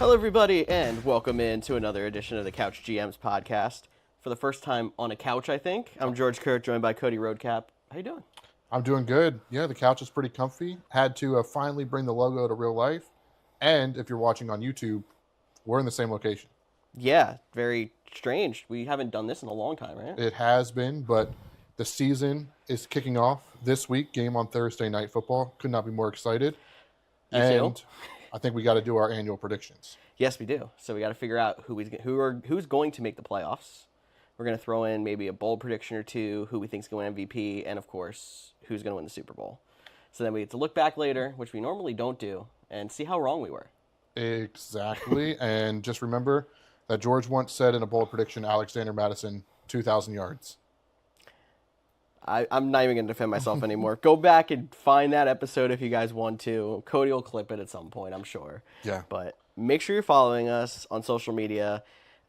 Hello, everybody, and welcome into another edition of the Couch GMs podcast. For the first time on a couch, I think. I'm George Kurt, joined by Cody Roadcap. How you doing? I'm doing good. Yeah, the couch is pretty comfy. Had to finally bring the logo to real life. And if you're watching on YouTube, we're in the same location. Yeah, very strange. We haven't done this in a long time, right? It has been, but the season is kicking off this week. Game on Thursday Night Football. Could not be more excited. You and too? I think we got to do our annual predictions. Yes, we do. So we got to figure out who's going to make the playoffs. We're going to throw in maybe a bold prediction or two, who we think is going to win MVP, and of course, who's going to win the Super Bowl. So then we get to look back later, which we normally don't do, and see how wrong we were. Exactly. And just remember that George once said in a bold prediction, Alexander Madison, 2,000 yards. I'm not even going to defend myself anymore. Go back and find that episode if you guys want to. Cody will clip it at some point, I'm sure. Yeah. But make sure you're following us on social media,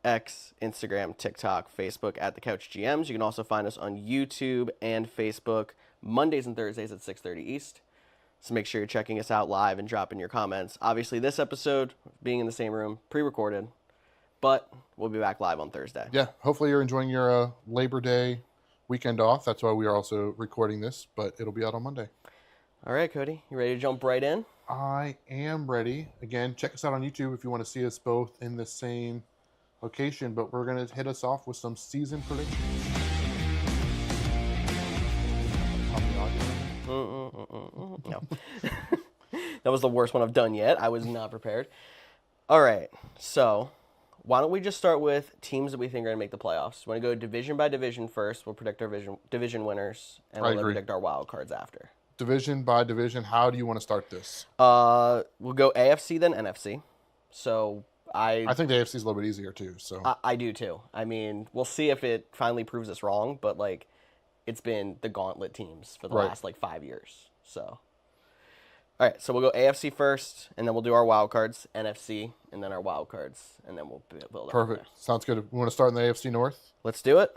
X, Instagram, TikTok, Facebook, at the Couch GMs. You can also find us on YouTube and Facebook Mondays and Thursdays at 6:30 East. So make sure you're checking us out live and dropping your comments. Obviously, this episode, being in the same room, pre-recorded, but we'll be back live on Thursday. Yeah, hopefully you're enjoying your Labor Day weekend off. That's why we are also recording this, but it'll be out on Monday. All right, Cody, you ready to jump right in? I am ready. Again, check us out on YouTube if you want to see us both in the same location, but we're going to hit us off with some season predictions. No. That was the worst one I've done yet. I was not prepared. All right, so why don't we just start with teams that we think are going to make the playoffs? We want to go division by division first. We'll predict our division winners, and we'll predict our wild cards after. Division by division, how do you want to start this? We'll go AFC, then NFC. So I think the AFC is a little bit easier too. So I do too. I mean, we'll see if it finally proves us wrong, but like it's been the gauntlet teams for the last 5 years. So all right, so we'll go AFC first, and then we'll do our wild cards, NFC, and then our wild cards, and then we'll build up. Perfect. Sounds good. We want to start in the AFC North? Let's do it.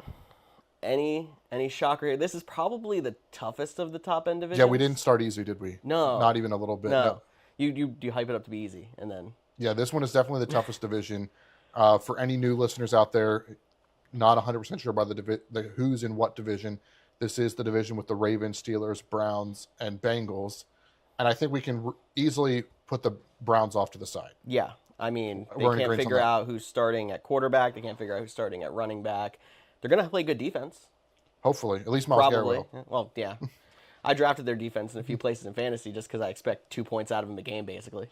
Any shocker here? This is probably the toughest of the top end divisions. Yeah, we didn't start easy, did we? No. Not even a little bit. No. You hype it up to be easy, and then... Yeah, this one is definitely the toughest division. For any new listeners out there, not 100% sure about the who's in what division. This is the division with the Ravens, Steelers, Browns, and Bengals. And I think we can easily put the Browns off to the side. Yeah. I mean, they can't figure out who's starting at quarterback. They can't figure out who's starting at running back. They're going to play good defense. Hopefully. At least Miles Garrett will. Well, yeah. I drafted their defense in a few places in fantasy just because I expect 2 points out of them a game, basically.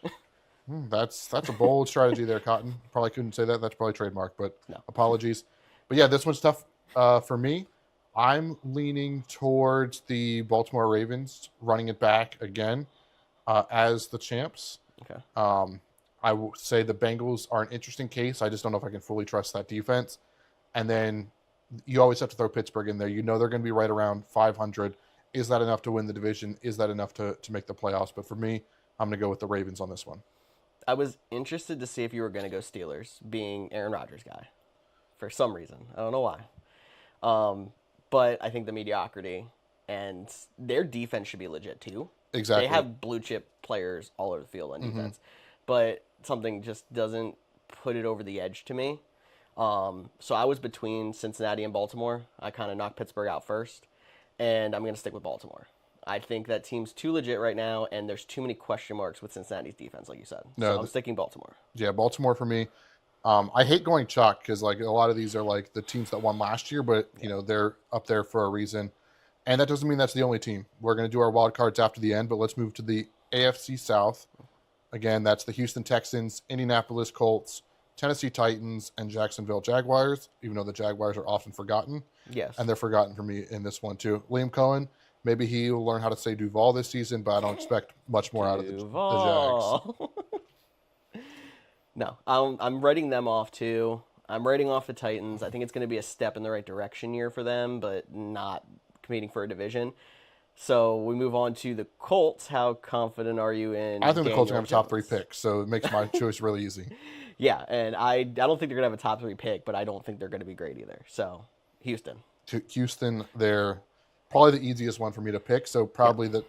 That's a bold strategy there, Cotton. Probably couldn't say that. That's probably trademark, but no. Apologies. But yeah, this one's tough for me. I'm leaning towards the Baltimore Ravens running it back again as the champs. Okay. I will say the Bengals are an interesting case. I just don't know if I can fully trust that defense. And then you always have to throw Pittsburgh in there. You know they're going to be right around 500. Is that enough to win the division? Is that enough to make the playoffs? But for me, I'm going to go with the Ravens on this one. I was interested to see if you were going to go Steelers, being Aaron Rodgers' guy, for some reason. I don't know why. But I think the mediocrity and their defense should be legit too. Exactly. They have blue chip players all over the field on defense, but something just doesn't put it over the edge to me. So I was between Cincinnati and Baltimore. I kind of knocked Pittsburgh out first, and I'm going to stick with Baltimore. I think that team's too legit right now, and there's too many question marks with Cincinnati's defense, like you said. So I'm sticking Baltimore. Yeah, Baltimore for me. I hate going chalk because like a lot of these are like the teams that won last year, but you know they're up there for a reason. And that doesn't mean that's the only team. We're going to do our wild cards after the end, but let's move to the AFC South. Again, that's the Houston Texans, Indianapolis Colts, Tennessee Titans, and Jacksonville Jaguars, even though the Jaguars are often forgotten. Yes. And they're forgotten for me in this one too. Liam Cohen, maybe he will learn how to say Duval this season, but I don't expect much more out of the Jags. No, I'm writing them off too. I'm writing off the Titans. I think it's going to be a step in the right direction year for them, but not competing for a division. So we move on to the Colts. How confident are you in? I think the Colts are going to have a top 3 pick, so it makes my choice really easy. Yeah, and I don't think they're going to have a top 3 pick, but I don't think they're going to be great either. So Houston. Houston, they're probably the easiest one for me to pick. So probably the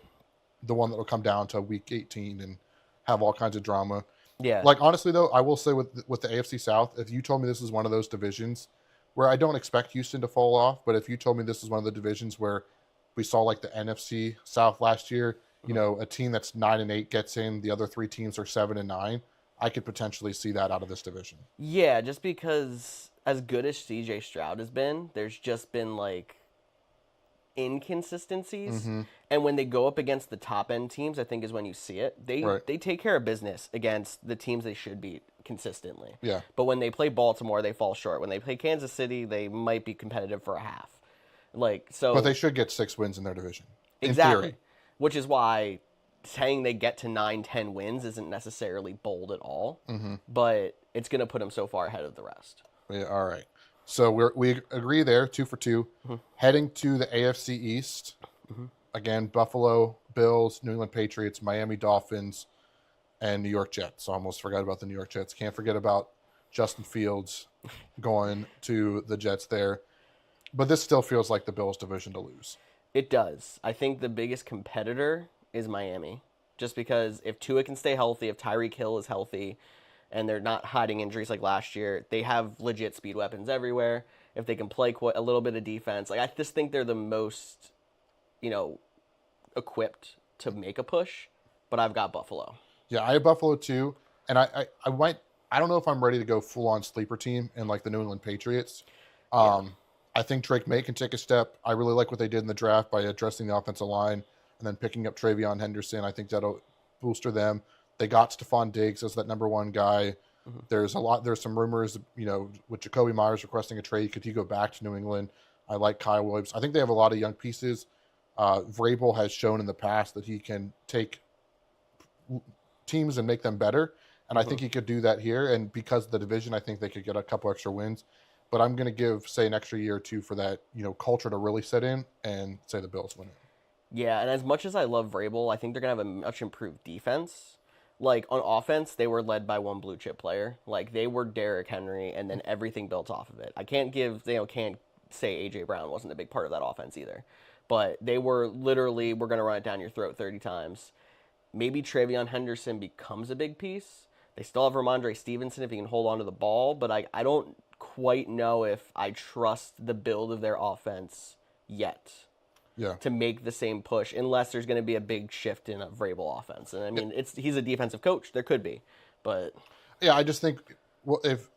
one that will come down to week 18 and have all kinds of drama. Yeah. Like, honestly, though, I will say with the AFC South, if you told me this is one of those divisions where I don't expect Houston to fall off, but if you told me this is one of the divisions where we saw like the NFC South last year, a team that's 9-8 gets in, the other three teams are 7-9, I could potentially see that out of this division. Yeah, just because as good as CJ Stroud has been, there's just been like inconsistencies. Mm-hmm. And when they go up against the top end teams, I think is when you see it. Right. They take care of business against the teams they should beat consistently. Yeah. But when they play Baltimore, they fall short. When they play Kansas City, they might be competitive for a half. Like so But they should get 6 wins in their division. exactly. In theory. Which is why saying they get to 9-10 wins isn't necessarily bold at all. Mm-hmm. But it's going to put them so far ahead of the rest. Yeah, all right. So we agree there, 2 for 2. Mm-hmm. Heading to the AFC East, again, Buffalo Bills, New England Patriots, Miami Dolphins, and New York Jets. I almost forgot about the New York Jets. Can't forget about Justin Fields going to the Jets there. But this still feels like the Bills' division to lose. It does. I think the biggest competitor is Miami. Just because if Tua can stay healthy, if Tyreek Hill is healthy, and they're not hiding injuries like last year, they have legit speed weapons everywhere. If they can play a little bit of defense, like I just think they're the most, equipped to make a push. But I've got Buffalo. Yeah, I have Buffalo too, and I don't know if I'm ready to go full on sleeper team in like the New England Patriots. I think Drake May can take a step. I really like what they did in the draft by addressing the offensive line and then picking up Travion Henderson. I think that'll booster them. They got Stephon Diggs as that number one guy. Mm-hmm. There's some rumors, with Jacoby Myers requesting a trade. Could he go back to New England? I like Kyle Williams. I think they have a lot of young pieces. Vrabel has shown in the past that he can take teams and make them better. And I think he could do that here. And because of the division, I think they could get a couple extra wins. But I'm going to give, say, an extra year or two for that, culture to really set in and say the Bills win it. Yeah, and as much as I love Vrabel, I think they're going to have a much improved defense. Like, on offense, they were led by one blue chip player. Like, they were Derrick Henry, and then everything built off of it. I can't say A.J. Brown wasn't a big part of that offense either. But they were literally, we're going to run it down your throat 30 times. Maybe Travion Henderson becomes a big piece. They still have Ramondre Stevenson if he can hold on to the ball, but I don't quite know if I trust the build of their offense yet. Yeah. To make the same push, unless there's going to be a big shift in a Vrabel offense. And I mean, he's a defensive coach. There could be, but yeah, I just think if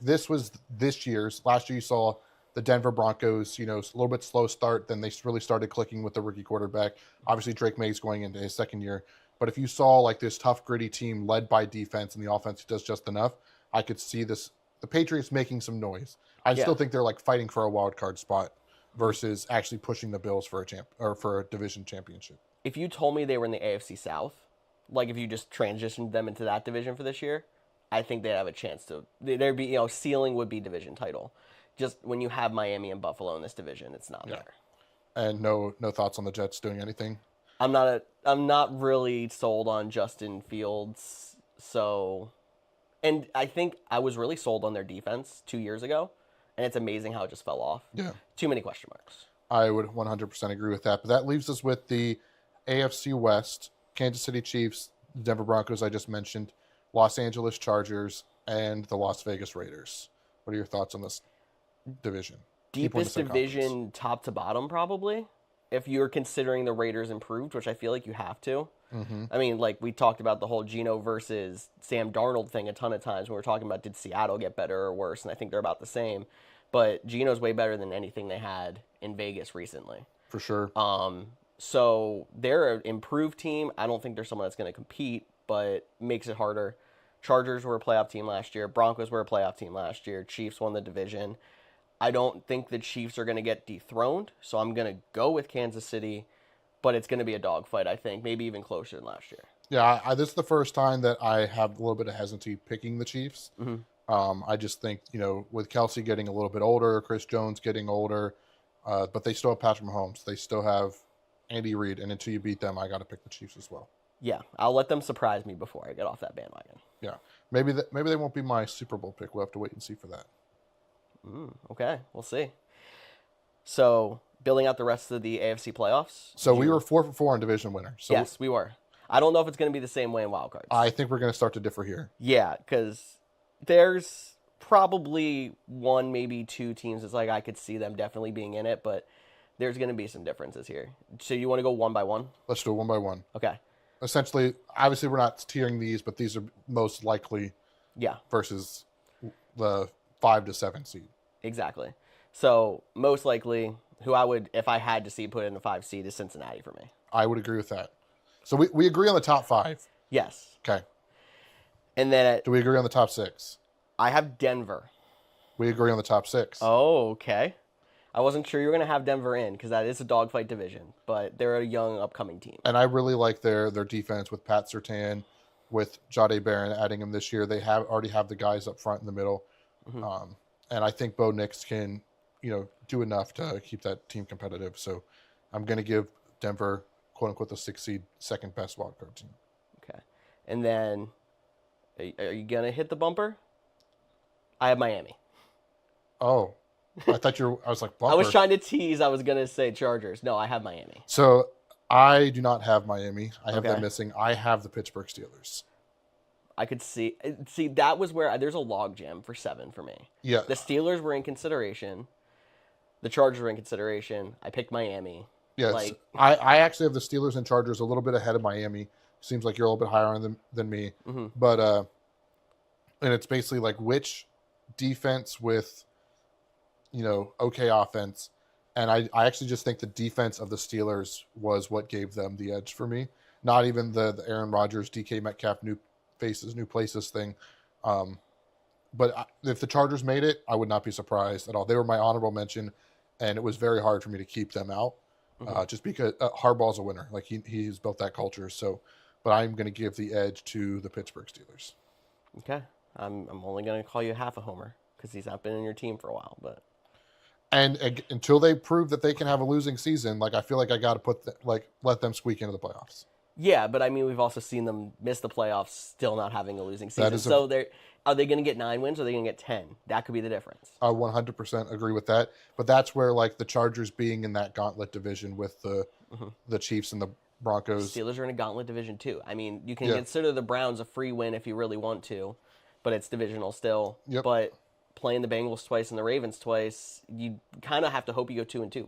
this was last year, you saw the Denver Broncos, a little bit slow start, then they really started clicking with the rookie quarterback. Obviously, Drake May's going into his second year, but if you saw like this tough, gritty team led by defense and the offense does just enough, I could see the Patriots making some noise. I still think they're like fighting for a wild card spot versus actually pushing the Bills for a division championship. If you told me they were in the AFC South, like if you just transitioned them into that division for this year, I think they'd have a chance to. There'd be, ceiling would be division title. Just when you have Miami and Buffalo in this division, it's not there. And no thoughts on the Jets doing anything. I'm not really sold on Justin Fields. So, and I think I was really sold on their defense 2 years ago. And it's amazing how it just fell off. Yeah. Too many question marks. I would 100% agree with that. But that leaves us with the AFC West, Kansas City Chiefs, the Denver Broncos I just mentioned, Los Angeles Chargers, and the Las Vegas Raiders. What are your thoughts on this division? Deepest division top to bottom, probably. If you're considering the Raiders improved, which I feel like you have to. Mm-hmm. I mean, like we talked about the whole Geno versus Sam Darnold thing a ton of times when we were talking about did Seattle get better or worse, and I think they're about the same. But Geno's way better than anything they had in Vegas recently. For sure. So they're an improved team. I don't think they're someone that's going to compete, but makes it harder. Chargers were a playoff team last year. Broncos were a playoff team last year. Chiefs won the division. I don't think the Chiefs are going to get dethroned, so I'm going to go with Kansas City, but it's going to be a dogfight, I think, maybe even closer than last year. Yeah, this is the first time that I have a little bit of hesitancy picking the Chiefs. Mm-hmm. I just think, with Kelsey getting a little bit older, Chris Jones getting older, but they still have Patrick Mahomes. They still have Andy Reid, and until you beat them, I got to pick the Chiefs as well. Yeah, I'll let them surprise me before I get off that bandwagon. Yeah, maybe they won't be my Super Bowl pick. We'll have to wait and see for that. Okay, we'll see. So, building out the rest of the AFC playoffs. So we were 4 for 4 on division winners. So yes, we were. I don't know if it's going to be the same way in wild cards. I think we're going to start to differ here. Yeah, because there's probably one, maybe two teams that's like I could see them definitely being in it, but there's going to be some differences here. So you want to go one by one? Let's do it one by one. Okay. Essentially, obviously, we're not tiering these, but these are most likely Yeah. versus the 5 to 7 seed. Exactly. So most likely, who I would, if I had to see put in the 5 seed, is Cincinnati for me. I would agree with that. So we agree on the top 5. Yes. Okay. And then Do we agree on the top 6? I have Denver. We agree on the top 6. Oh, okay. I wasn't sure you were going to have Denver in because that is a dogfight division, but they're a young, upcoming team. And I really like their defense with Pat Surtain, with Jade Barron adding him this year. They already have the guys up front in the middle. Mm-hmm. And I think Bo Nix can, do enough to keep that team competitive. So I'm going to give Denver, quote unquote, the 6 seed, second best wildcard team. Okay. And then, are you going to hit the bumper? I have Miami. Oh, I was like, bumper. I was trying to tease. I was going to say Chargers. No, I have Miami. So I do not have Miami. I have Okay. them missing. I have the Pittsburgh Steelers. I could see that was where there's a logjam for 7 for me. Yeah. The Steelers were in consideration. The Chargers were in consideration. I picked Miami. Yes. I actually have the Steelers and Chargers a little bit ahead of Miami. Seems like you're a little bit higher on them than me. Mm-hmm. But and it's basically like which defense with okay offense. And I actually just think the defense of the Steelers was what gave them the edge for me. Not even the Aaron Rodgers, DK Metcalf, new faces, new places thing. But if the Chargers made it, I would not be surprised at all. They were my honorable mention, and it was very hard for me to keep them out, just because Harbaugh's a winner. Like he's built that culture. So, but I'm going to give the edge to the Pittsburgh Steelers. Okay, I'm only going to call you half a homer because he's not been in your team for a while, but. And until they prove that they can have a losing season, I feel like I got to let them squeak into the playoffs. Yeah, but I mean, we've also seen them miss the playoffs, still not having a losing season. So are they going to get 9 wins or are they going to get 10? That could be the difference. I 100% agree with that. But that's where the Chargers being in that gauntlet division with the Chiefs and the Broncos. Steelers are in a gauntlet division too. I mean, you can consider the Browns a free win if you really want to, but it's divisional still. Yep. But playing the Bengals twice and the Ravens twice, you kind of have to hope you go 2-2.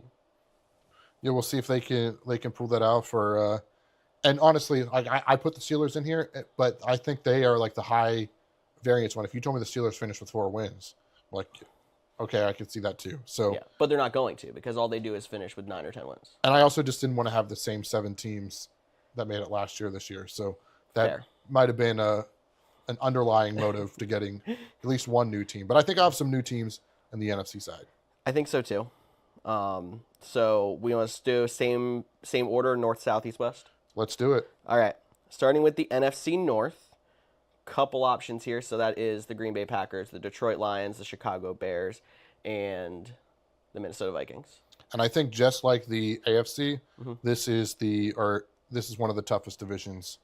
Yeah, we'll see if they can pull that out for. And honestly, I put the Steelers in here, but I think they are the high variance one. If you told me the Steelers finished with 4 wins, okay, I could see that too. So yeah, but they're not going to because all they do is finish with 9 or 10 wins. And I also just didn't want to have the same 7 teams that made it last year this year. So that might have been an underlying motive to getting at least one new team. But I think I have some new teams in the NFC side. I think so too. So we want to do same order, north, south, east, west? Let's do it. All right. Starting with the NFC North, couple options here. So that is the Green Bay Packers, the Detroit Lions, the Chicago Bears, and the Minnesota Vikings. And I think just like the AFC, this is one of the toughest divisions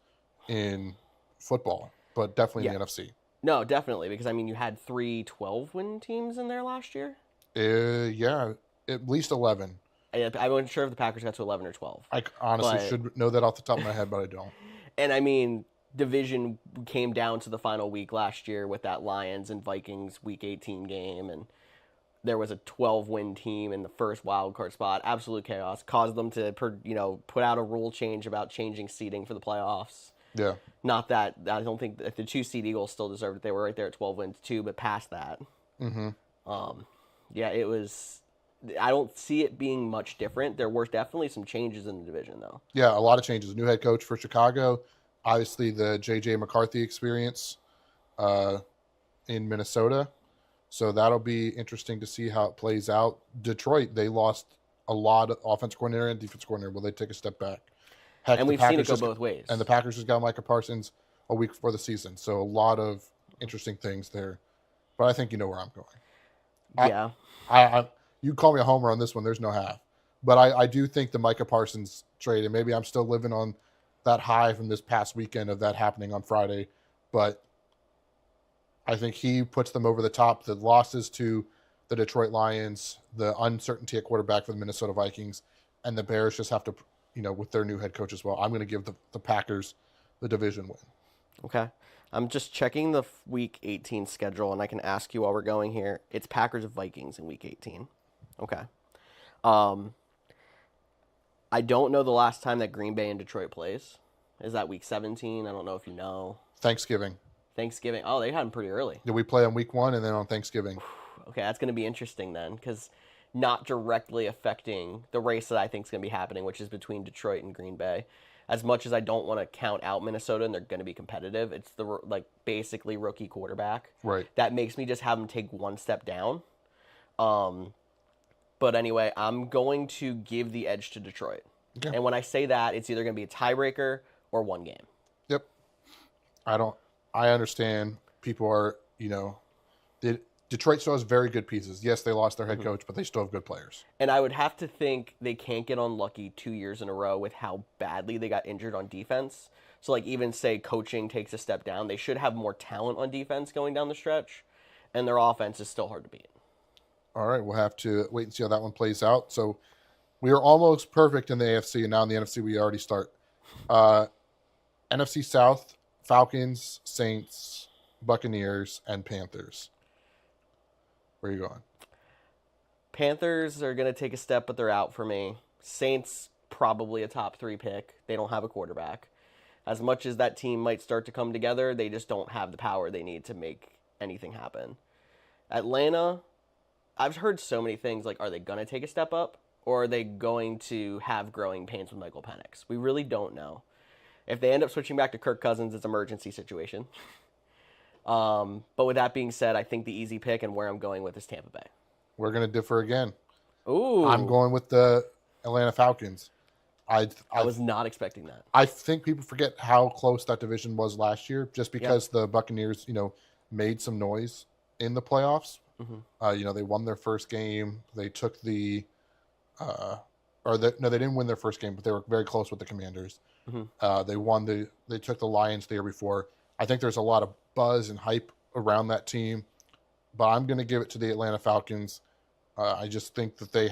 in football, but definitely in the NFC. No, definitely, because I mean you had 3 12-win teams in there last year. Yeah, at least 11. I wasn't sure if the Packers got to 11 or 12. I honestly should know that off the top of my head, but I don't. And I mean, division came down to the final week last year with that Lions and Vikings Week 18 game, and there was a 12-win team in the first wild card spot. Absolute chaos. Caused them to put out a rule change about changing seeding for the playoffs. Yeah. Not that I don't think that the 2-seed Eagles still deserved it. They were right there at 12 wins too, but past that. Mm-hmm. Yeah, it was. I don't see it being much different. There were definitely some changes in the division, though. Yeah, a lot of changes. New head coach for Chicago. Obviously, the J.J. McCarthy experience in Minnesota. So that'll be interesting to see how it plays out. Detroit, they lost a lot of offensive coordinator and defense coordinator. Will they take a step back? Heck, and we've seen it go both ways. And the Packers just got Micah Parsons a week before the season. So a lot of interesting things there. But I think you know where I'm going. Yeah. You call me a homer on this one. There's no half. But I do think the Micah Parsons trade, and maybe I'm still living on that high from this past weekend of that happening on Friday. But I think he puts them over the top. The losses to the Detroit Lions, the uncertainty at quarterback for the Minnesota Vikings, and the Bears just have to with their new head coach as well. I'm going to give the Packers the division win. Okay. I'm just checking the Week 18 schedule, and I can ask you while we're going here. It's Packers-Vikings in Week 18. Okay. I don't know the last time that Green Bay and Detroit plays. Is that Week 17? I don't know if you know. Thanksgiving. Oh, they had them pretty early. Did we play on Week 1 and then on Thanksgiving? Okay, that's going to be interesting then, because not directly affecting the race that I think is going to be happening, which is between Detroit and Green Bay. As much as I don't want to count out Minnesota and they're going to be competitive, it's the basically rookie quarterback. Right. That makes me just have them take one step down. But anyway, I'm going to give the edge to Detroit. Okay. And when I say that, it's either going to be a tiebreaker or one game. Yep. I understand people are, Detroit still has very good pieces. Yes, they lost their head coach, but they still have good players. And I would have to think they can't get unlucky 2 years in a row with how badly they got injured on defense. So, even say coaching takes a step down, they should have more talent on defense going down the stretch, and their offense is still hard to beat. All right, we'll have to wait and see how that one plays out. So, we are almost perfect in the AFC, and now in the NFC we already start. NFC South, Falcons, Saints, Buccaneers, and Panthers. Where are you going? Panthers are going to take a step, but they're out for me. Saints, probably a top 3 pick. They don't have a quarterback. As much as that team might start to come together, they just don't have the power they need to make anything happen. Atlanta, I've heard so many things are they going to take a step up? Or are they going to have growing pains with Michael Penix? We really don't know. If they end up switching back to Kirk Cousins, it's an emergency situation. But with that being said, I think the easy pick and where I'm going with is Tampa Bay. We're going to differ again. Ooh. I'm going with the Atlanta Falcons. I was not expecting that. I think people forget how close that division was last year just because the Buccaneers, made some noise in the playoffs. Mm-hmm. They won their first game. They took they didn't win their first game, but they were very close with the Commanders. Mm-hmm. They took the Lions the year before. I think there's a lot of buzz and hype around that team, but I'm going to give it to the Atlanta Falcons. I just think that they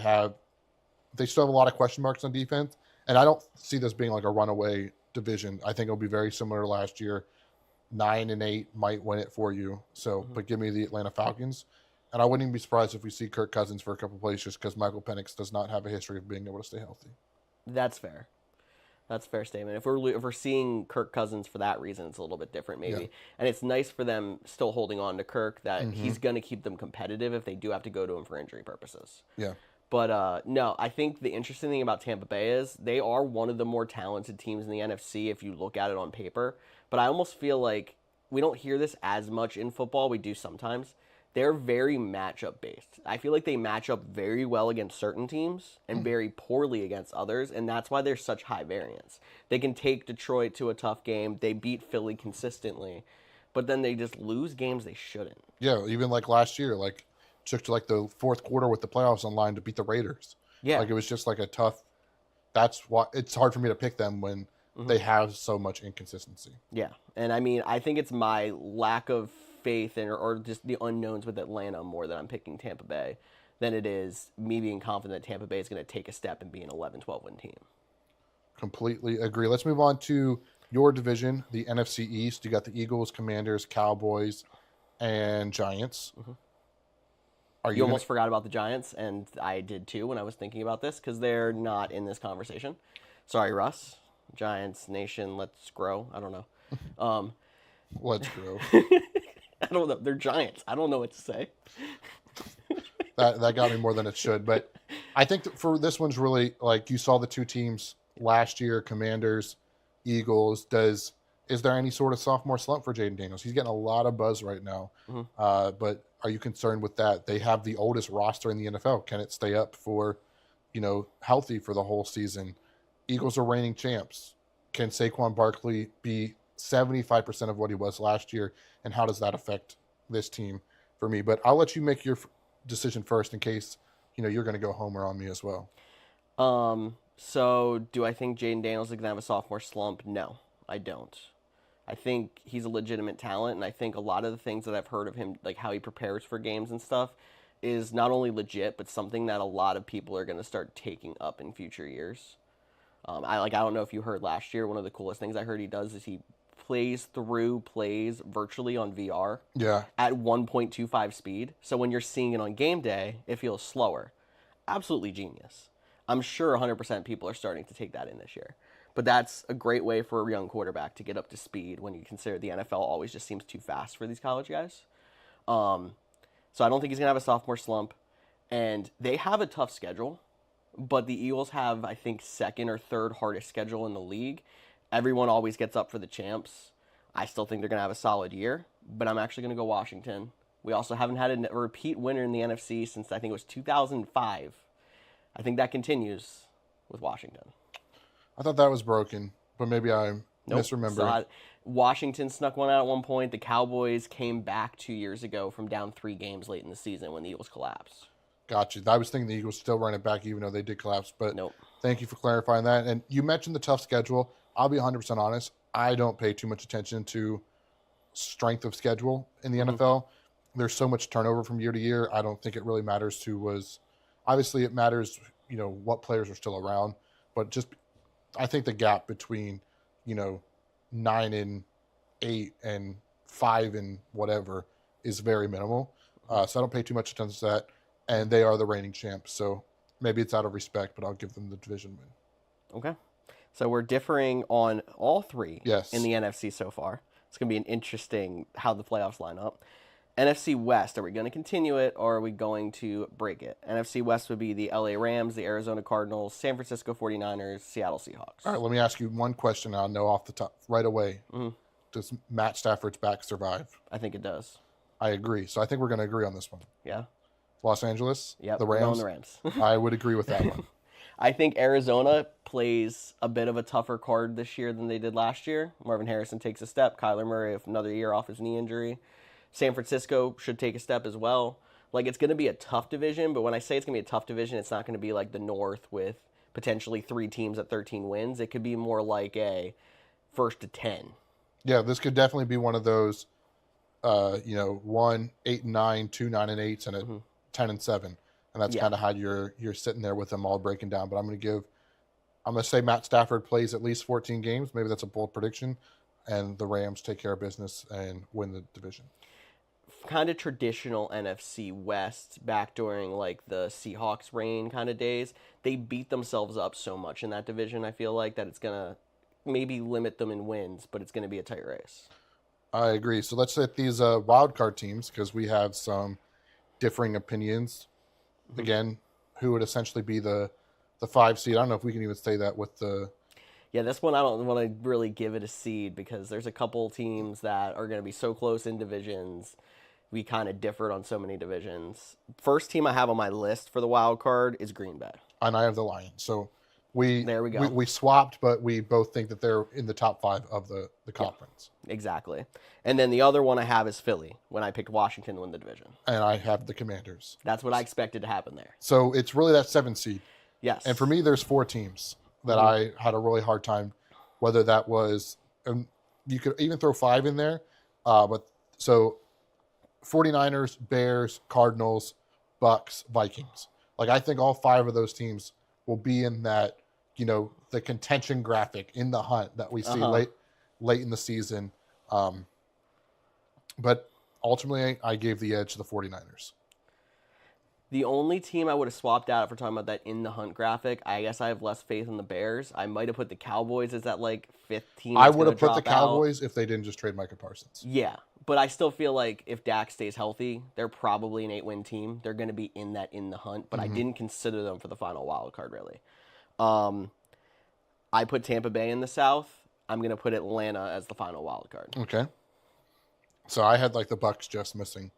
still have a lot of question marks on defense, and I don't see this being like a runaway division. I think it'll be very similar to last year. 9-8 might win it for you. So, but give me the Atlanta Falcons. And I wouldn't even be surprised if we see Kirk Cousins for a couple of plays just because Michael Penix does not have a history of being able to stay healthy. That's fair. That's a fair statement. If we're seeing Kirk Cousins for that reason, it's a little bit different maybe. Yeah. And it's nice for them still holding on to Kirk that he's going to keep them competitive if they do have to go to him for injury purposes. Yeah. But no, I think the interesting thing about Tampa Bay is they are one of the more talented teams in the NFC if you look at it on paper. But I almost feel like we don't hear this as much in football. We do sometimes. They're very matchup based. I feel like they match up very well against certain teams and very poorly against others, and that's why there's such high variance. They can take Detroit to a tough game. They beat Philly consistently, but then they just lose games they shouldn't. Yeah, even like last year, took to the fourth quarter with the playoffs on line to beat the Raiders. Yeah. It was just a tough. That's why it's hard for me to pick them when they have so much inconsistency. Yeah, and I think it's my lack of faith in or just the unknowns with Atlanta more that I'm picking Tampa Bay than it is me being confident that Tampa Bay is going to take a step and be an 11-12 win team. Completely agree. Let's move on to your division, the NFC East. You got the Eagles, Commanders, Cowboys, and Giants. Mm-hmm. You almost forgot about the Giants, and I did too when I was thinking about this because they're not in this conversation. Sorry, Russ. Giants Nation, let's grow. I don't know. Let's grow. I don't know. They're Giants. I don't know what to say. That got me more than it should. But I think for this one's really you saw the two teams last year, Commanders, Eagles. Is there any sort of sophomore slump for Jaden Daniels? He's getting a lot of buzz right now. Mm-hmm. But are you concerned with that? They have the oldest roster in the NFL. Can it stay up for, healthy for the whole season? Eagles are reigning champs. Can Saquon Barkley be 75% of what he was last year, and how does that affect this team for me? But I'll let you make your decision first in case, you're going to go homer on me as well. So do I think Jaden Daniels is going to have a sophomore slump? No, I don't. I think he's a legitimate talent, and I think a lot of the things that I've heard of him, like how he prepares for games and stuff, is not only legit, but something that a lot of people are going to start taking up in future years. I don't know if you heard last year, one of the coolest things I heard he does is he plays through plays virtually on VR Yeah. at 1.25 speed. So when you're seeing it on game day, it feels slower. Absolutely genius. I'm sure 100% people are starting to take that in this year. But that's a great way for a young quarterback to get up to speed when you consider the NFL always just seems too fast for these college guys. So I don't think he's going to have a sophomore slump. And they have a tough schedule, but the Eagles have, I think, second or third hardest schedule in the league. Everyone always gets up for the champs. I still think they're going to have a solid year, but I'm actually going to go Washington. We also haven't had a repeat winner in the NFC since I think it was 2005. I think that continues with Washington. I thought that was broken, but maybe I Nope. misremembered. Washington snuck one out at one point. The Cowboys came back 2 years ago from down 3 games late in the season when the Eagles collapsed. Gotcha. I was thinking the Eagles still run it back even though they did collapse, but Nope. thank you for clarifying that. And you mentioned the tough schedule. I'll be 100% honest. I don't pay too much attention to strength of schedule in the NFL. There's so much turnover from year to year. I don't think it really matters obviously it matters, what players are still around, but just I think the gap between, 9-8 and 5 and whatever is very minimal. So I don't pay too much attention to that. And they are the reigning champs. So maybe it's out of respect, but I'll give them the division win. Okay. So we're differing on all 3 Yes. in the NFC so far. It's going to be an interesting how the playoffs line up. NFC West, are we going to continue it or are we going to break it? NFC West would be the LA Rams, the Arizona Cardinals, San Francisco 49ers, Seattle Seahawks. All right, let me ask you one question I'll know off the top right away. Does Matt Stafford's back survive? I think it does. I agree. So I think we're going to agree on this one. Yeah? Los Angeles? Yep. The we're Rams? going the Rams. I would agree with that one. I think Arizona plays a bit of a tougher card this year than they did last year. Marvin Harrison takes a step. Kyler Murray, another year off his knee injury. San Francisco should take a step as well. It's going to be a tough division, but when I say it's going to be a tough division, it's not going to be like the North with potentially 3 teams at 13 wins. It could be more like a 1st to 10. Yeah, this could definitely be one of those, 1 8-9, 2 9-8, and a 10-7, and that's kind of how you're sitting there with them all breaking down. But I'm going to say Matt Stafford plays at least 14 games. Maybe that's a bold prediction, and the Rams take care of business and win the division. Kind of traditional NFC West back during the Seahawks reign kind of days. They beat themselves up so much in that division, I feel like, that it's going to maybe limit them in wins, but it's going to be a tight race. I agree. So let's hit these wild card teams because we have some differing opinions. Again, who would essentially be the 5 seed? I don't know if we can even say that with the... Yeah, this one I don't want to really give it a seed because there's a couple teams that are going to be so close in divisions. We kind of differed on so many divisions. First team I have on my list for the wild card is Green Bay. And I have the Lions. So there we go. We swapped, but we both think that they're in the top 5 of the conference. Yeah, exactly. And then the other one I have is Philly when I picked Washington to win the division. And I have the Commanders. That's what I expected to happen there. So it's really that 7 seed. Yes. And for me, there's 4 teams that I had a really hard time, whether that was, you could even throw 5 in there. But so 49ers, Bears, Cardinals, Bucks, Vikings. I think all 5 of those teams will be in that, the contention graphic in the hunt that we see late in the season. But ultimately, I gave the edge to the 49ers. The only team I would have swapped out, if we're talking about that in the hunt graphic, I guess I have less faith in the Bears. I might have put the Cowboys as that 5th team. I would have put the Cowboys if they didn't just trade Micah Parsons. Yeah, but I still feel like if Dak stays healthy, they're probably an 8-win team. They're going to be in the hunt, but I didn't consider them for the final wild card, really. I put Tampa Bay in the South. I'm going to put Atlanta as the final wild card. Okay. So I had the Bucks just missing.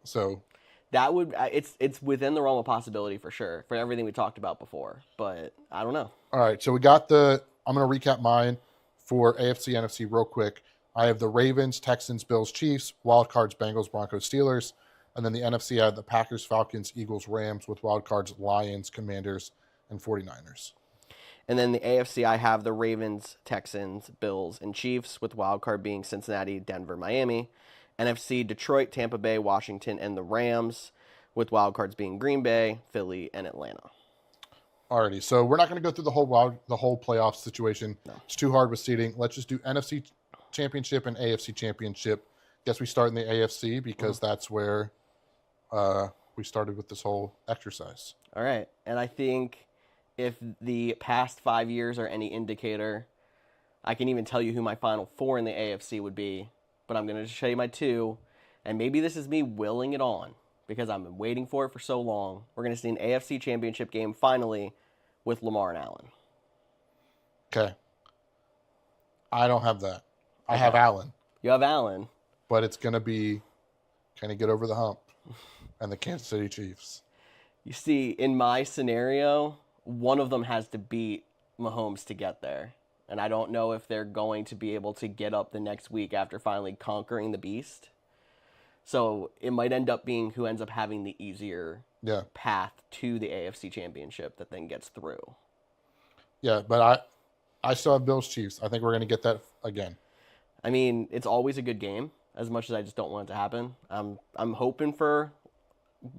So that would it's within the realm of possibility for sure for everything we talked about before, but I don't know. All right, so we got I'm going to recap mine for AFC NFC real quick. I have the Ravens, Texans, Bills, Chiefs, wild cards, Bengals, Broncos, Steelers, and then the NFC I have the Packers, Falcons, Eagles, Rams with wild cards, Lions, Commanders, and 49ers. And then the AFC I have the Ravens, Texans, Bills, and Chiefs with wild card being Cincinnati, Denver, Miami. NFC, Detroit, Tampa Bay, Washington, and the Rams, with wild cards being Green Bay, Philly, and Atlanta. Alrighty, so we're not going to go through the whole playoff situation. No. It's too hard with seeding. Let's just do NFC Championship and AFC Championship. Guess we start in the AFC because that's where we started with this whole exercise. All right, and I think if the past 5 years are any indicator, I can even tell you who my final four in the AFC would be, but I'm going to show you my two, and maybe this is me willing it on because I've been waiting for it for so long. We're going to see an AFC Championship game finally with Lamar and Allen. Okay. I don't have that. I Okay. have Allen, You have Allen. but it's going to be can he get over the hump and the Kansas City Chiefs. You see, in my scenario, one of them has to beat Mahomes to get there. And I don't know if they're going to be able to get up the next week after finally conquering the beast. So it might end up being who ends up having the easier Yeah. path to the AFC Championship that then gets through. Yeah, but I still have Bills Chiefs. I think we're going to get that again. I mean, it's always a good game, as much as I just don't want it to happen. I'm hoping for,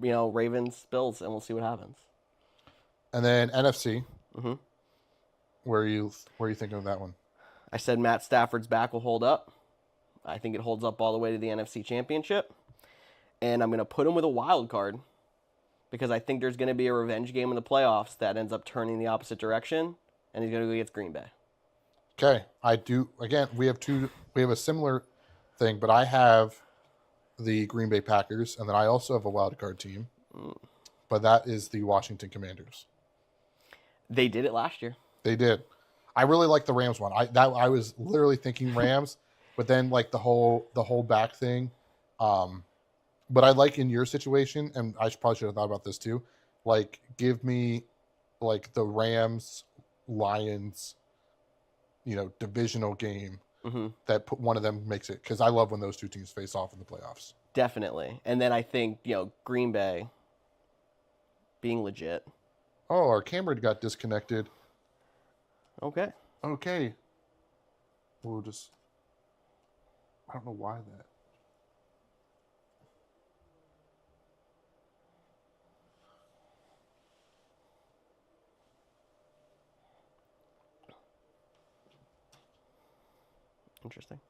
Ravens, Bills, and we'll see what happens. And then NFC. Mm-hmm. Where are you thinking of that one? I said Matt Stafford's back will hold up. I think it holds up all the way to the NFC Championship. And I'm going to put him with a wild card because I think there's going to be a revenge game in the playoffs that ends up turning the opposite direction, and he's going to go against Green Bay. Okay, I do. Again, we have a similar thing, but I have the Green Bay Packers, and then I also have a wild card team, but that is the Washington Commanders. They did it last year. They did. I really like the Rams one. I was literally thinking Rams, but then like the whole back thing. But I like in your situation, and I probably should have thought about this too. Like, give me like the Rams Lions, divisional game that one of them makes it, because I love when those two teams face off in the playoffs. Definitely. And then I think, Green Bay being legit. Oh, our camera got disconnected. Okay. We'll just. I don't know why that. Interesting.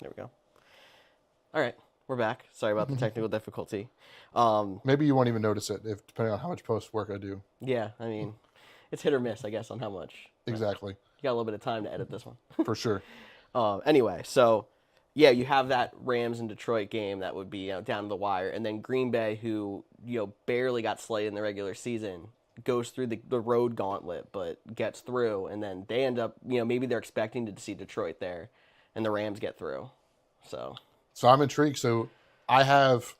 There we go. All right, we're back. Sorry about the technical difficulty. Maybe you won't even notice it depending on how much post work I do. Yeah, I mean, it's hit or miss, I guess, on how much. Exactly. You got a little bit of time to edit this one. For sure. Anyway, so yeah, you have that Rams and Detroit game that would be down to the wire, and then Green Bay, who barely got slayed in the regular season, goes through the road gauntlet, but gets through, and then they end up maybe they're expecting to see Detroit there, and the Rams get through. So I'm intrigued. So I have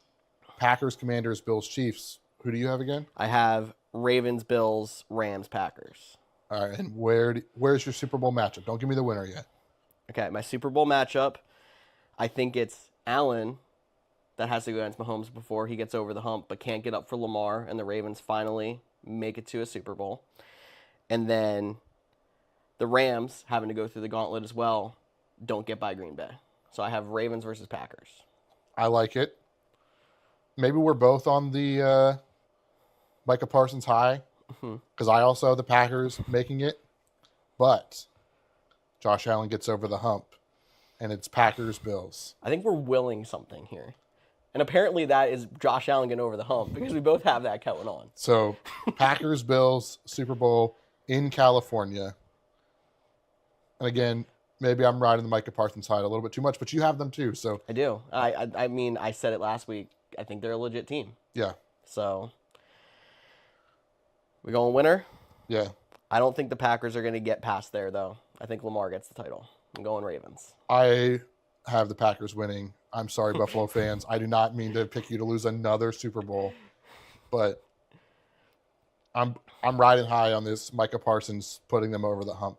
Packers, Commanders, Bills, Chiefs. Who do you have again? I have Ravens, Bills, Rams, Packers. All right, and where's your Super Bowl matchup? Don't give me the winner yet. Okay, my Super Bowl matchup, I think it's Allen that has to go against Mahomes before he gets over the hump, but can't get up for Lamar, and the Ravens finally make it to a Super Bowl. And then the Rams, having to go through the gauntlet as well, don't get by Green Bay. So I have Ravens versus Packers. I like it. Maybe we're both on the Micah Parsons high, because I also have the Packers making it, but Josh Allen gets over the hump, and it's Packers-Bills. I think we're willing something here. And apparently that is Josh Allen getting over the hump, because we both have that going on. So Packers-Bills, Super Bowl in California. And again, maybe I'm riding the Micah Parsons side a little bit too much, but you have them too. So I do. I mean, I said it last week. I think they're a legit team. Yeah. So we going winner? Yeah. I don't think the Packers are going to get past there, though. I think Lamar gets the title. I'm going Ravens. I have the Packers winning. I'm sorry, Buffalo fans. I do not mean to pick you to lose another Super Bowl, but I'm riding high on this Micah Parsons putting them over the hump.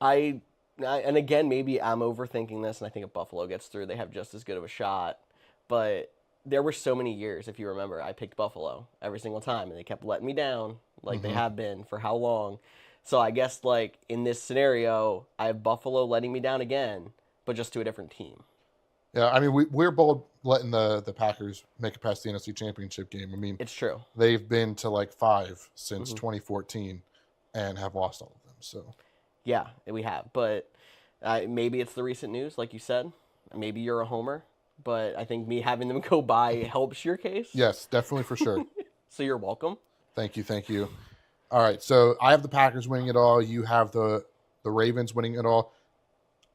And again, maybe I'm overthinking this, and I think if Buffalo gets through, they have just as good of a shot. But there were so many years, if you remember, I picked Buffalo every single time, and they kept letting me down, like they have been for how long. So I guess like in this scenario, I have Buffalo letting me down again, but just to a different team. Yeah, I mean, we're bold letting the Packers make it past the NFC Championship game. I mean, It's true. they've been to like 5 since Hmm. 2014 and have lost all of them. So, Yeah, we have, but maybe it's the recent news, like you said. Maybe you're a homer, but I think me having them go by helps your case. yes, definitely for sure. So you're welcome. Thank you. Thank you. All right. So, I have the Packers winning it all. You have the Ravens winning it all.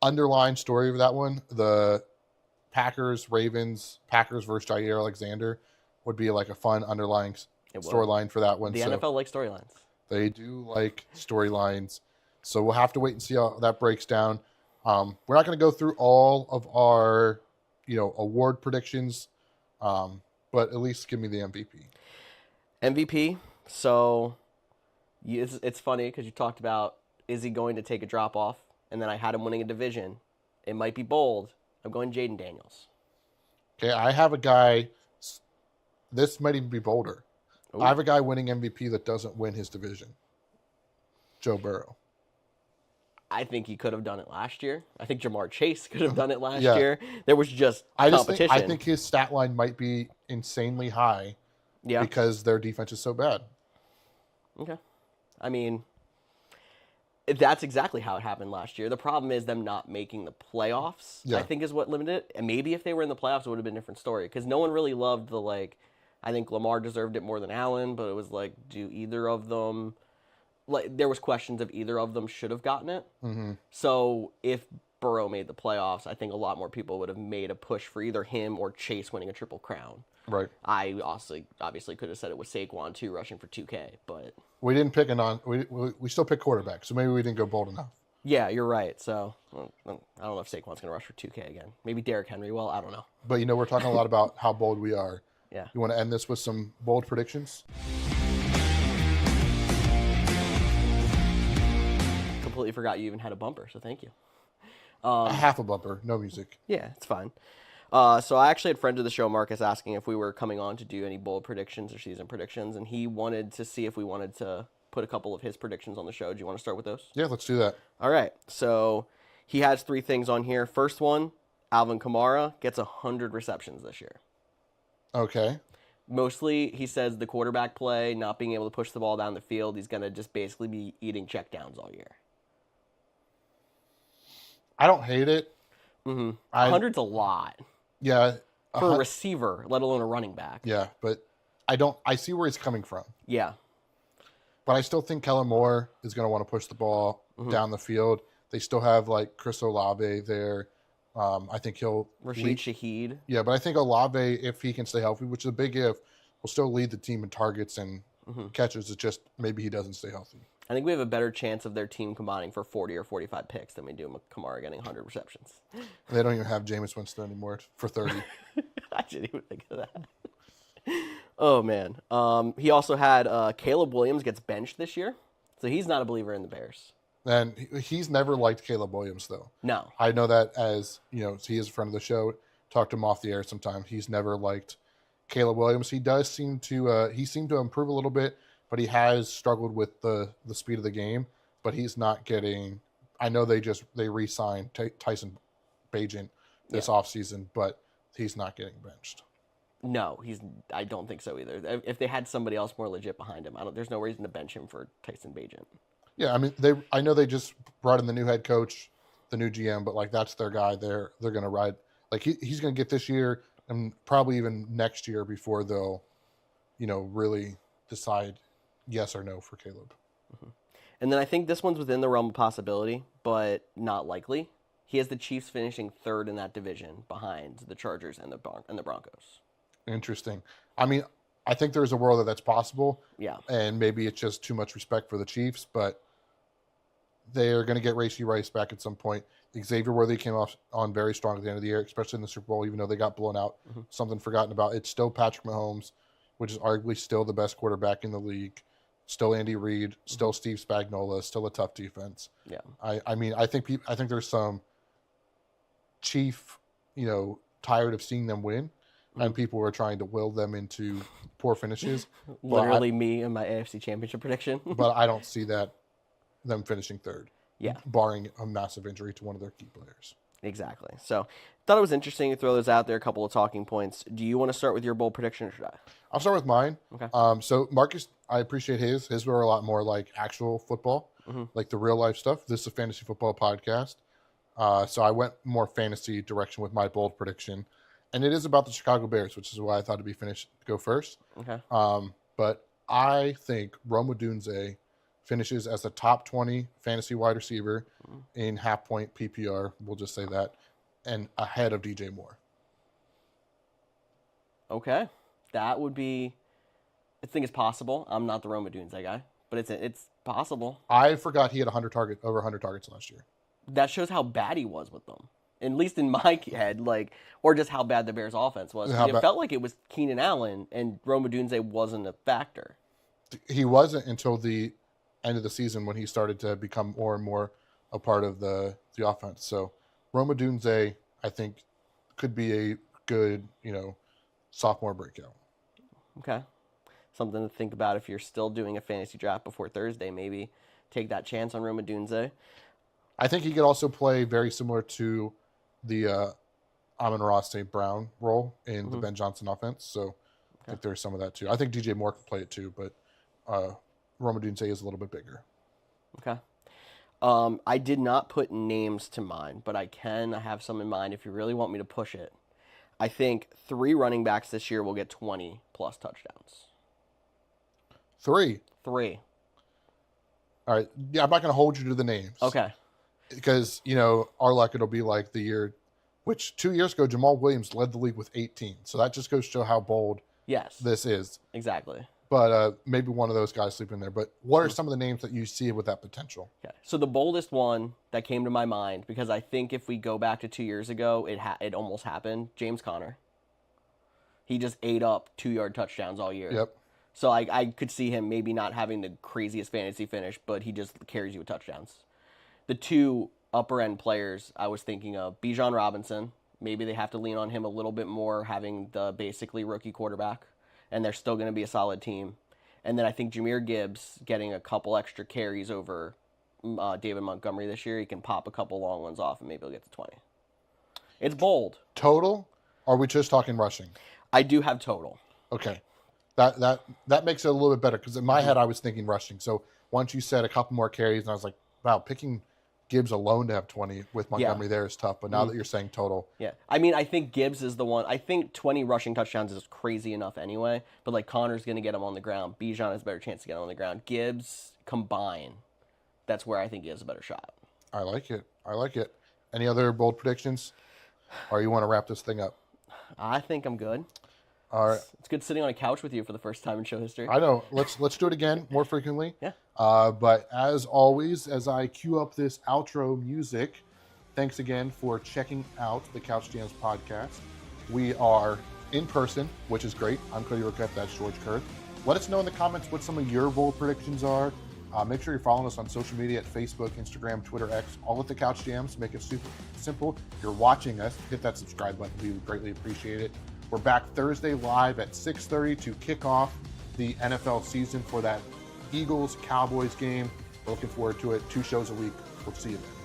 Underlying story of that one, the Packers versus Jair Alexander would be like a fun underlying storyline for that one. The NFL likes storylines. They do like storylines. So we'll have to wait and see how that breaks down. We're not going to go through all of our, award predictions, but at least give me the MVP. MVP. So it's funny because you talked about, is he going to take a drop off? And then I had him winning a division. It might be bold. I'm going Jaden Daniels. Okay, I have a guy. This might even be bolder. Ooh. I have a guy winning MVP that doesn't win his division. Joe Burrow. I think he could have done it last year. I think Jamar Chase could have done it last Yeah. year. There was just competition. I think his stat line might be insanely high because their defense is so bad. Okay. I mean, that's exactly how it happened last year. The problem is them not making the playoffs, I think is what limited it. And maybe if they were in the playoffs, it would have been a different story. Because no one really loved the, I think Lamar deserved it more than Allen, but it was like, do either of them... there was questions if either of them should have gotten it. Mm-hmm. So if Burrow made the playoffs, I think a lot more people would have made a push for either him or Chase winning a triple crown. Right. I obviously could have said it was Saquon too, rushing for 2K, but we didn't pick we still picked quarterback, so maybe we didn't go bold enough. Yeah, you're right. So I don't know if Saquon's gonna rush for 2K again. Maybe Derrick Henry will. I don't know. But we're talking a lot about how bold we are. Yeah. You want to end this with some bold predictions? Completely forgot you even had a bumper, so thank you. Half a bumper, no music. Yeah, it's fine. So I actually had friends of the show, Marcus, asking if we were coming on to do any bold predictions or season predictions, and he wanted to see if we wanted to put a couple of his predictions on the show. Do you want to start with those? Yeah, let's do that. All right. So he has 3 things on here. First one, Alvin Kamara gets 100 receptions this year. Okay. Mostly, he says the quarterback play, not being able to push the ball down the field, he's going to just basically be eating checkdowns all year. I don't hate it. 100's a lot. Yeah. For a receiver, let alone a running back. Yeah, but I see where he's coming from. Yeah. But I still think Kellen Moore is going to want to push the ball down the field. They still have Chris Olave there. I think he'll Rashid Shaheed. Yeah, but I think Olave, if he can stay healthy, which is a big if, will still lead the team in targets and catches. It's just maybe he doesn't stay healthy. I think we have a better chance of their team combining for 40 or 45 picks than we do Kamara getting 100 receptions. They don't even have Jameis Winston anymore for 30. I didn't even think of that. Oh, man. He also had Caleb Williams gets benched this year, so he's not a believer in the Bears. And he's never liked Caleb Williams, though. No. I know that as, he is a friend of the show. Talk to him off the air sometimes. He's never liked Caleb Williams. He does seem to improve a little bit, but he has struggled with the speed of the game. But he's not getting. I know they re-signed Tyson Bagent this offseason, but he's not getting benched. No, I don't think so either. If they had somebody else more legit behind him, there's no reason to bench him for Tyson Bagent. Yeah, I mean I know they just brought in the new head coach, the new GM, but that's their guy. They're gonna ride. He's gonna get this year and probably even next year before they'll, really decide yes or no for Caleb. And then I think this one's within the realm of possibility, but not likely. He has the Chiefs finishing 3rd in that division behind the Chargers and the Broncos. Interesting. I mean, I think there's a world that's possible. Yeah. And maybe it's just too much respect for the Chiefs, but they're going to get Racey Rice back at some point. Xavier Worthy came off on very strong at the end of the year, especially in the Super Bowl, even though they got blown out. Something forgotten about. It's still Patrick Mahomes, which is arguably still the best quarterback in the league. Still Andy Reid, still Steve Spagnuolo, still a tough defense. Yeah. I mean, I think there's some Chief, tired of seeing them win, and people were trying to will them into poor finishes. Literally me and my AFC Championship prediction. But I don't see that them finishing third. Yeah. Barring a massive injury to one of their key players. Exactly. So, thought it was interesting to throw those out there, a couple of talking points. Do you want to start with your bold prediction or should I? I'll start with mine. Okay. So Marcus, I appreciate his. His were a lot more like actual football, like the real life stuff. This is a fantasy football podcast. So I went more fantasy direction with my bold prediction. And it is about the Chicago Bears, which is why I thought it'd be go first. Okay. But I think Rome Odunze finishes as a top 20 fantasy wide receiver in half point PPR. We'll just say that. And ahead of DJ Moore. Okay. That would be, I think it's possible. I'm not the Rome Odunze guy, but it's possible. I forgot he had over 100 targets last year. That shows how bad he was with them. At least in my head, or just how bad the Bears' offense was. It felt like it was Keenan Allen, and Rome Odunze wasn't a factor. He wasn't until the end of the season when he started to become more and more a part of the offense. So Rome Odunze, I think, could be a good, sophomore breakout. Okay. Something to think about if you're still doing a fantasy draft before Thursday, maybe take that chance on Rome Odunze. I think he could also play very similar to the Amon-Ra St. Brown role in the Ben Johnson offense. So I think there's some of that too. I think DJ Moore can play it too, but Rome Odunze is a little bit bigger. Okay. I did not put names to mine, but I have some in mind if you really want me to push it. I think 3 running backs this year will get 20 plus touchdowns. 3. All right. Yeah, I'm not going to hold you to the names. Okay. Because, our luck, it'll be like the year, which 2 years ago, Jamal Williams led the league with 18. So that just goes to show how bold this is. Exactly. But maybe one of those guys sleep in there. But what are some of the names that you see with that potential? Okay. So the boldest one that came to my mind, because I think if we go back to 2 years ago, it almost happened, James Conner. He just ate up 2-yard touchdowns all year. Yep. So I could see him maybe not having the craziest fantasy finish, but he just carries you with touchdowns. The 2 upper-end players I was thinking of, Bijan Robinson. Maybe they have to lean on him a little bit more, having the basically rookie quarterback, and they're still going to be a solid team. And then I think Jahmyr Gibbs getting a couple extra carries over David Montgomery this year. He can pop a couple long ones off, and maybe he'll get to 20. It's bold. Total? Or are we just talking rushing? I do have total. Okay. That makes it a little bit better, because in my head I was thinking rushing. So once you said a couple more carries, and I was like, wow, picking Gibbs alone to have 20 with Montgomery there is tough. But now that you're saying total. Yeah. I mean, I think Gibbs is the one. I think 20 rushing touchdowns is crazy enough anyway. But, Connor's going to get him on the ground. Bijan has a better chance to get him on the ground. Gibbs, combine. That's where I think he has a better shot. I like it. Any other bold predictions? Or you want to wrap this thing up? I think I'm good. All right. It's good sitting on a couch with you for the first time in show history. I know. Let's do it again more frequently. Yeah. But as always, as I cue up this outro music, thanks again for checking out the Couch GMs podcast. We are in person, which is great. I'm Cody Roquette. That's George Kurth. Let us know in the comments what some of your bold predictions are. Make sure you're following us on social media at Facebook, Instagram, Twitter, X, all at the Couch GMs. Make it super simple. If you're watching us, hit that subscribe button. We would greatly appreciate it. We're back Thursday live at 6:30 to kick off the NFL season for that Eagles-Cowboys game. We're looking forward to it. 2 shows a week. We'll see you then.